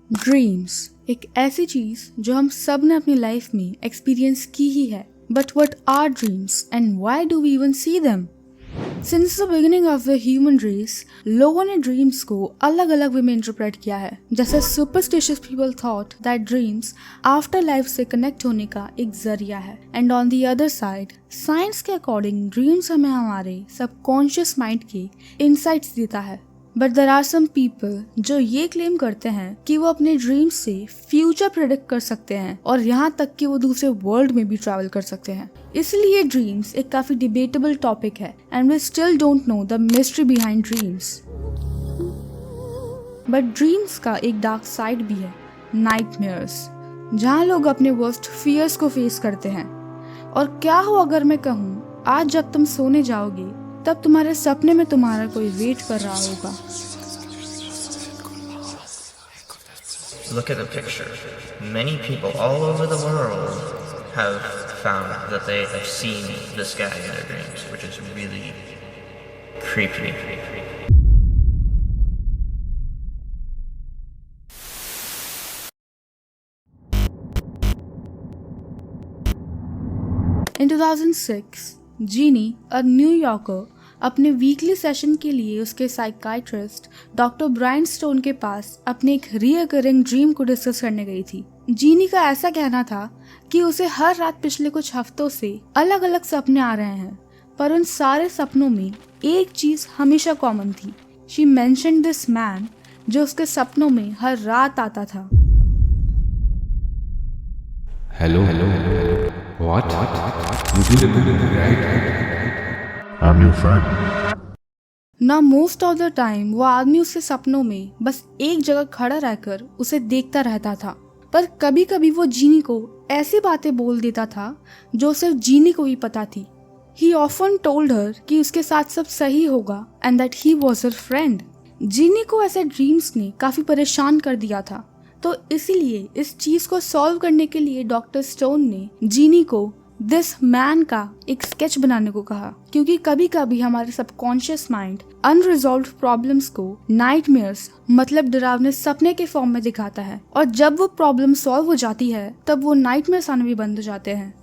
Dreams एक ऐसी चीज जो हम सब ने अपनी लाइफ में एक्सपीरियंस की ही है। But what are dreams and why do we even see them? Since the beginning of the human race लोगों ने ड्रीम्स को अलग अलग वे में इंटरप्रेट किया है। जैसे superstitious people thought that dreams after life से कनेक्ट होने का एक जरिया है, and on the other side science के अकॉर्डिंग ड्रीम्स हमें हमारे सबकॉन्शियस माइंड के इनसाइट्स देता है। But there are some people जो ये क्लेम करते हैं कि वो अपने ड्रीम्स से फ्यूचर प्रेडिक्ट कर सकते हैं और यहाँ तक कि वो दूसरे वर्ल्ड में भी ट्रैवल कर सकते हैं। इसलिए ड्रीम्स एक काफी डिबेटेबल टॉपिक है and we still don't know the mystery behind dreams. But dreams का एक डार्क साइड भी है, नाइटमेयर्स, जहाँ लोग अपने वर्स्ट फियर्स को फेस करते हैं। और क्या हो अगर मैं कहूँ आज जब तुम सोने जाओगे तब तुम्हारे सपने में तुम्हारा कोई वेट कर रहा होगा। Look at the picture. Many people all over the world have found that they have seen this guy in their dreams, which is really creepy. In 2006, Jeanie, a New Yorker, अपने weekly session के लिए उसके psychiatrist doctor Brian stone के पास अपने एक recurring dream को discuss करने गई थी। जीनी का ऐसा कहना था कि उसे हर रात पिछले कुछ हफ्तों से अलग अलग सपने आ रहे हैं, पर उन सारे सपनों में एक चीज हमेशा कॉमन थी। शी मेंशन्ड दिस मैन जो उसके सपनों में हर रात आता था। Hello. What? Would you look at me right? I'm your friend. ना मोस्ट ऑफ द टाइम वो आदमी उसके सपनों में बस एक जगह खड़ा रहकर उसे देखता रहता था, पर कभी कभी वो जीनी को ऐसी बातें बोल देता था जो सिर्फ जीनी को ही पता थी। ही ऑफन टोल्ड हर कि उसके साथ सब सही होगा and that he was her friend. जीनी को ऐसे ड्रीम्स ने काफी परेशान कर दिया था, तो इसीलिए इस चीज को सॉल्व करने के लिए डॉक्टर स्टोन ने जीनी को दिस मैन का एक स्केच बनाने को कहा, क्योंकि कभी कभी हमारे सबकॉन्शियस माइंड अनरिजॉल्व्ड प्रॉब्लम्स को नाइटमेयर्स मतलब डरावने सपने के फॉर्म में दिखाता है, और जब वो प्रॉब्लम सॉल्व हो जाती है तब वो नाइटमेयर्स आने भी बंद हो जाते हैं।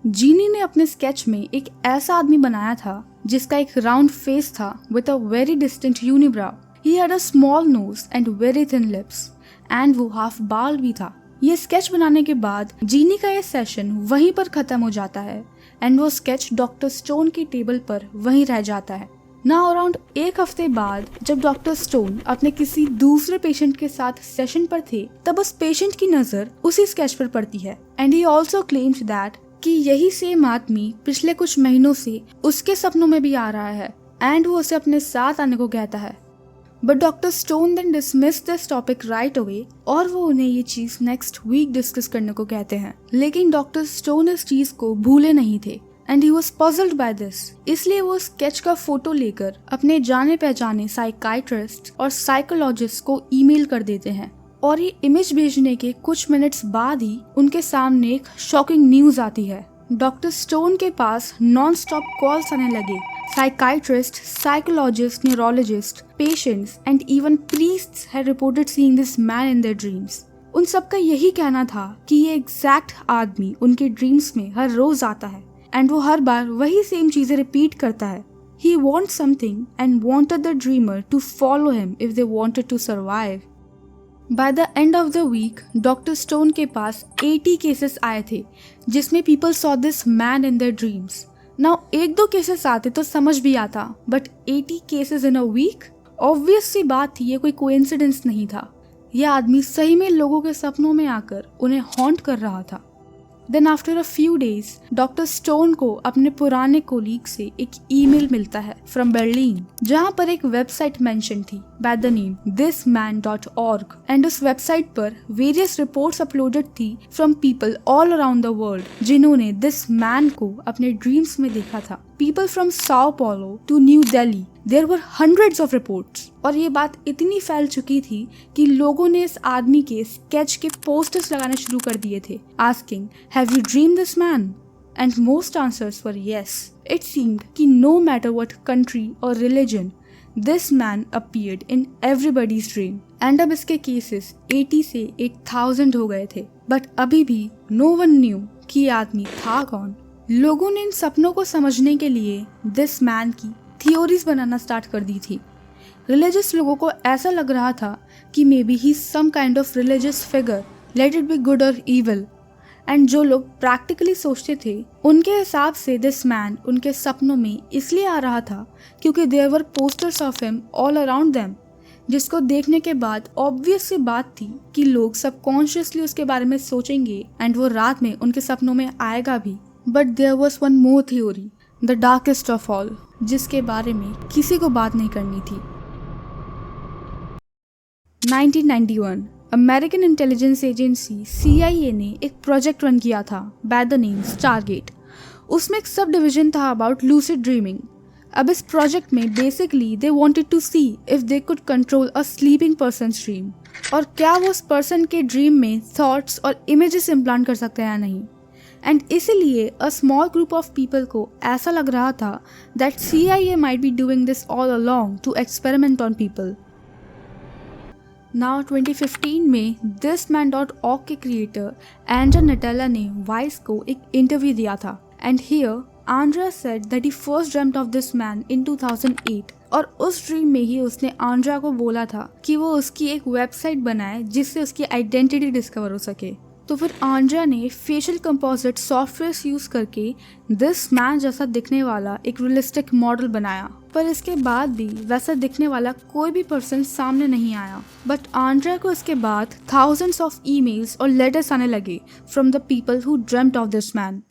जीनी ने अपने स्केच में एक ऐसा आदमी बनाया था जिसका एक राउंड फेस था with a very distant unibrow. He had a small nose and very thin lips and वो हाफ बाल भी था। ये स्केच बनाने के बाद जीनी का ये सेशन वहीं पर खत्म हो जाता है एंड वो स्केच डॉक्टर स्टोन की टेबल पर वहीं रह जाता है। ना अराउंड एक हफ्ते बाद जब डॉक्टर स्टोन अपने किसी दूसरे पेशेंट के साथ सेशन पर थे, तब उस पेशेंट की नजर उसी स्केच पर पड़ती है and he also claimed that कि यही सेम आदमी पिछले कुछ महीनों से उसके सपनों में भी आ रहा है एंड वो उसे अपने साथ आने को कहता है। But doctor Stone then dismissed this topic right away और वो उन्हें ये चीज नेक्स्ट वीक डिस्कस करने को कहते हैं। लेकिन डॉक्टर स्टोन इस चीज को भूले नहीं थे and he was puzzled by this, इसलिए वो स्केच का फोटो लेकर अपने जाने पहचाने साइकाइट्रिस्ट और साइकोलॉजिस्ट को ईमेल कर देते हैं, और ये इमेज भेजने के कुछ मिनट्स बाद ही उनके सामने एक शॉकिंग न्यूज आती है। डॉक्टर स्टोन के पास नॉन स्टॉप कॉल्स आने लगे। Psychiatrists, psychologists, neurologists, patients, and even priests had reported seeing this man in their dreams. उन सबका यही कहना था कि ये एग्जैक्ट आदमी उनके ड्रीम्स में हर रोज आता है एंड वो हर बार वही सेम चीजें रिपीट करता है। He wants something and wanted the dreamer to follow him if they wanted to survive. By the end of the week, Dr. Stone के पास 80 केसेस आए थे जिसमें people saw this man in their dreams. Now एक दो cases आते तो समझ भी आता, but 80 cases in a week, obvious सी बात थी ये कोई कोइंसिडेंस नहीं था। यह आदमी सही में लोगों के सपनों में आकर उन्हें हॉन्ट कर रहा था। Then after a few days doctor Stone को अपने पुराने कोलीग से एक ईमेल मिलता है फ्रॉम बर्लिन, जहां पर एक वेबसाइट मेंशन थी by the name thisman.org and उस वेबसाइट पर वेरियस रिपोर्ट्स अपलोडेड थी from people all around the world जिन्होंने दिस मैन को अपने ड्रीम्स में देखा था। People from Sao Paulo to New Delhi, there were hundreds of reports, और ये बात इतनी फैल चुकी थी कि लोगों ने इस आदमी के स्केच के पोस्टर्स लगाने शुरू कर दिए थे, asking have you dream this man, and most answers were yes. It seemed कि no matter what country or religion, this man appeared in everybody's dream and अब इसके केसेस 80 से 8000 हो गए थे, बट अभी भी नो वन न्यू कि ये आदमी था कौन। लोगों ने इन सपनों को समझने के लिए दिस मैन की थियोरीज बनाना स्टार्ट कर दी थी। रिलीजियस लोगों को ऐसा लग रहा था कि maybe he some kind of religious figure, let it be good और इविल। एंड जो लोग प्रैक्टिकली सोचते थे उनके हिसाब से दिस मैन उनके सपनों में इसलिए आ रहा था क्योंकि there were posters of him all around them, जिसको देखने के बाद ऑब्वियस सी बात थी कि लोग सबकॉन्शियसली उसके बारे में सोचेंगे एंड वो रात में उनके सपनों में आएगा भी। But there was one more theory, the darkest of all, जिसके बारे में किसी को बात नहीं करनी थी। 1991 अमेरिकन इंटेलिजेंस एजेंसी CIA ने एक प्रोजेक्ट रन किया था बाय द नेम स्टारगेट। उसमें एक सब डिवीजन था अबाउट लूसिड ड्रीमिंग। अब इस प्रोजेक्ट में basically they wanted to see if they could control a sleeping person's dream, और क्या वो उस पर्सन के ड्रीम में थॉट्स और इमेजेस इम्प्लांट कर सकते हैं या नहीं। एंड इसीलिए a small group of people को ऐसा लग रहा था that CIA might be doing this all along to experiment on people. Now 2015 में thisman.org के क्रिएटर एंड्रा नटेला ने वाइस को एक इंटरव्यू दिया था and here Andrea said that he first dreamed of this man in 2008, और उस dream में ही उसने आंड्रा को बोला था कि वो उसकी एक वेबसाइट बनाए जिससे उसकी आइडेंटिटी डिस्कवर हो सके। तो फिर आंड्रा ने फेशियल कंपोजिट सॉफ्टवेयर यूज करके दिस मैन जैसा दिखने वाला एक रियलिस्टिक मॉडल बनाया, पर इसके बाद भी वैसा दिखने वाला कोई भी पर्सन सामने नहीं आया। बट आंड्रा को इसके बाद थाउजेंड्स ऑफ ईमेल्स और लेटर्स आने लगे from the people who dreamed of this man.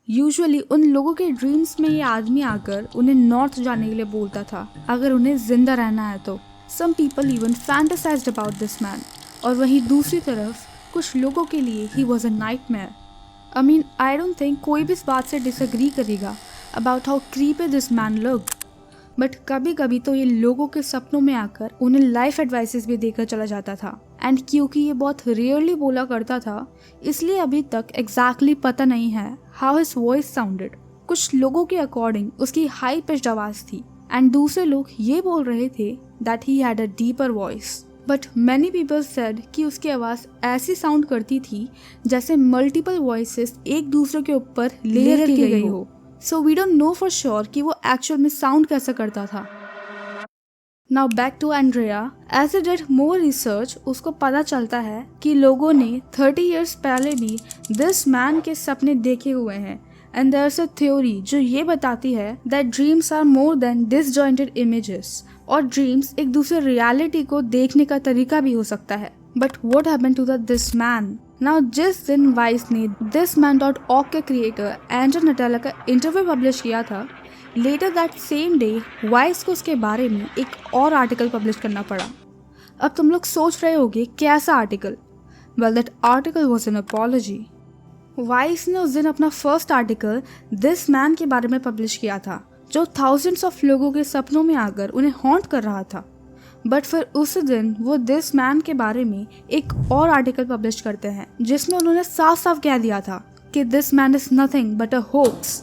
Usually उन लोगों के ड्रीम्स में ये आदमी आकर उन्हें नॉर्थ जाने के लिए बोलता था अगर उन्हें जिंदा रहना है तो। Some people even fantasized about this man, और वहीं दूसरी तरफ कुछ लोगों के लिए he was a nightmare. I don't think कोई भी इस बात से डिसएग्री करेगा about how creepy this man looked. But कभी कभी तो ये लोगों के सपनों में आकर उन्हें लाइफ एडवाइसेस भी देकर चला जाता था, एंड क्योंकि ये बहुत रेयरली बोला करता था इसलिए अभी तक एग्जैक्टली पता नहीं है हाउ हिज वॉइस साउंडेड। कुछ लोगों के अकॉर्डिंग उसकी हाई पिच्ड आवाज थी एंड दूसरे लोग ये बोल रहे थे that he had a deeper voice. But many people said कि उसकी आवाज़ ऐसी साउंड करती थी जैसे मल्टीपल वॉइसेस एक दूसरे के ऊपर लेयर की गई हो। So we don't know for sure कि वो एक्चुअल में साउंड कैसा करता था। Now back to Andrea. As a did more research उसको पता चलता है कि लोगों ने 30 इयर्स पहले भी दिस मैन के सपने देखे हुए हैं, and there is a theory जो ये बताती है that dreams are more than disjointed images, और ड्रीम्स एक दूसरे रियलिटी को देखने का तरीका भी हो सकता है। But what happened to this man? Now जिस दिन वाइस ने thisman.org के क्रिएटर एंड्रा नटेला का इंटरव्यू पब्लिश किया था, later that same day Vice को उसके बारे में एक और आर्टिकल पब्लिश करना पड़ा। अब तुम लोग सोच रहे होगे कैसा article? Well, that article was an apology. Vice ने उस दिन अपना फर्स्ट आर्टिकल दिस मैन के बारे में पब्लिश किया था जो थाउजेंड्स ऑफ लोगों के सपनों में आकर उन्हें हॉन्ट कर रहा था। बट फिर उसी दिन वो दिस मैन के बारे में एक और आर्टिकल पब्लिश करते हैं जिसमें उन्होंने साफ साफ कह दिया था कि this man is nothing but a hoax.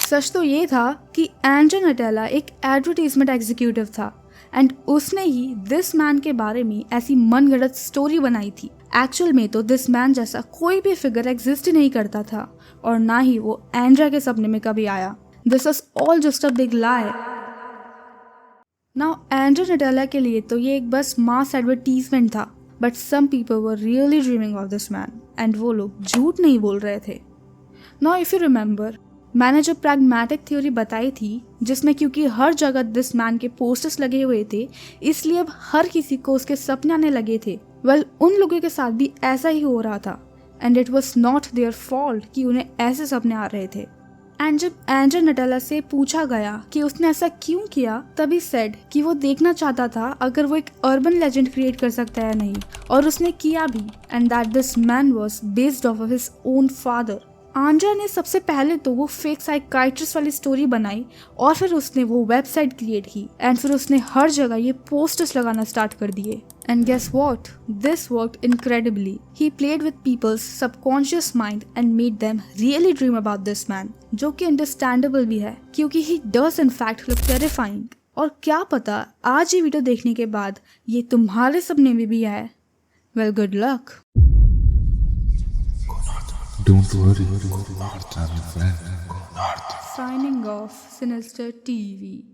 सच तो ये था कि एंड्रा नटेला एक एडवर्टीजमेंट एग्जीक्यूटिव था एंड उसने ही दिस मैन के बारे में ऐसी मनगढ़ंत स्टोरी बनाई थी। एक्चुअल में तो दिस मैन जैसा कोई भी फिगर एग्जिस्ट नहीं करता था और ना ही वो एंड्रा के सपने में कभी आया। This was all just a big lie. Now Andrea Natella के लिए तो ये एक बस मास एडवर्टीजमेंट था, but some people were really dreaming of this man and वो लोग झूठ नहीं बोल रहे थे। नाउ इफ यू रिमेंबर, मैंने जो प्रैग्मेटिक थ्योरी बताई थी जिसमें क्योंकि हर जगह दिस मैन के पोस्टर्स लगे हुए थे इसलिए अब हर किसी को उसके सपने आने लगे थे। वेल, उन लोगों के साथ भी ऐसा ही हो रहा था and it was not their fault कि उन्हें ऐसे सपने आ रहे थे। एंड जब एंड्रा नटेला से पूछा गया कि उसने ऐसा क्यों किया, तभी सेड कि वो देखना चाहता था अगर वो एक अर्बन लेजेंड क्रिएट कर सकता है नहीं, और उसने किया भी, and that this man was based of his own father. Andrea ने सबसे पहले तो वो फेक साइकाइट्रिस्ट वाली स्टोरी बनाई और फिर उसने वो वेबसाइट क्रिएट की एंड फिर उसने हर जगह ये पोस्टर्स लगाना स्टार्ट कर दिए। And guess what? This worked incredibly. He played with people's subconscious mind and made them really dream about this man, जो कि understandable भी है क्योंकि he does in fact look terrifying. और क्या पता आज ये वीडियो देखने के बाद ये तुम्हारे सपने में भी आए। Well, good luck. Don't worry, go north, I'm your friend. Go north. Signing off, Sinister TV.